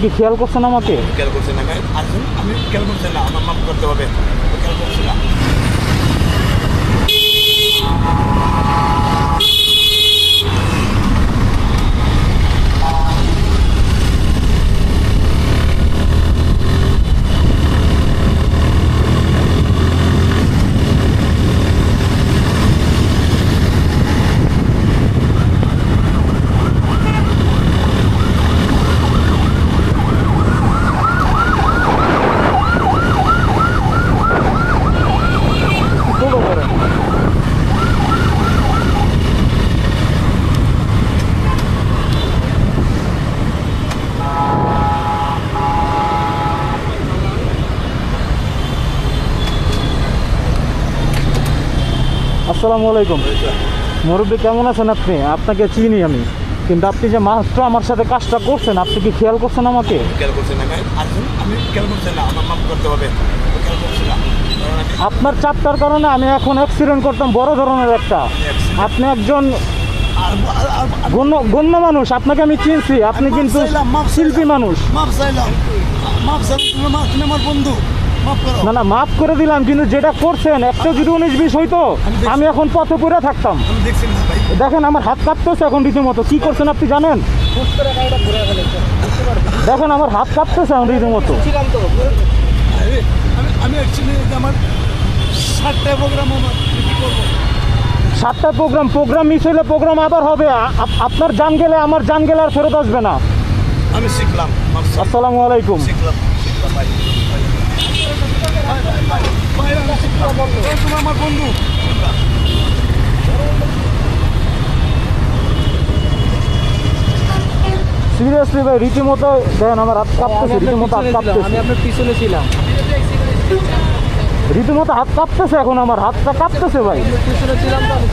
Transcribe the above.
কি খেয়াল করছেন আমাকে? খেয়াল করছেন না ভাই? আসুন, আমি খেয়াল করছেন না, আমার মাফ করতে হবে। খেয়াল করছেন না। আসসালামু আলাইকুম। মুরব্বী কেমন আছেন আপনি? আপনাকে চিনি আমি, কিন্তু আপনি যে মাত্র আমার সাথে কাজটা করছেন, আপনি কি খেয়াল করছেন আমাকে? খেয়াল করছেন না ভাই? আসুন, আমি খেয়াল করছেন না, আমার মাফ করতে হবে। খেয়াল করছেন না। আপনার চাপটার কারণে আমি এখন অ্যাক্সিডেন্ট করতাম বড় ধরনের একটা। আপনি একজন গণ্য মানুষ, আপনাকে আমি চিনছি। আপনি কিন্তু শিল্পী মানুষ। মাফ চাইলাম, মাফ চাইলাম, তুমি আমার বন্ধু, মাফ করো। না না, মাফ করে দিলাম, কিন্তু যেটা করছেন একটা যদি 19-20 হইতো আমি এখন পথে পড়ে থাকতাম। আমি দেখছি না ভাই। দেখেন আমার হাত কাঁপতেছে এখন রীতিমতো। কি করছেন আপনি জানেন? দেখেন আমার হাত কাঁপতেছে এখন রীতিমতো। আমি অ্যাকচুয়ালি আমার 7টা প্রোগ্রাম, আমার কি করবো? 7টা প্রোগ্রাম মিস হলে প্রোগ্রাম আবার হবে। আপনার জান গেলে আমার জান গেলে আর ফেরত আসবে না। আমি শিখলাম। আসসালামু আলাইকুম। শিখলাম ভাই। তুমি আমার বন্ধু। সিরিয়াসলি ভাই, রীতিমতো দেখেন আমার হাত কাঁপতেছে, রীতিমতো হাত কাঁপতেছে। আমি আপনার পিছনে ছিলাম, রীতিমতো হাত কাঁপতেছে এখন, আমার হাতটা কাঁপতেছে ভাই। পিছনে ছিলাম তো আমি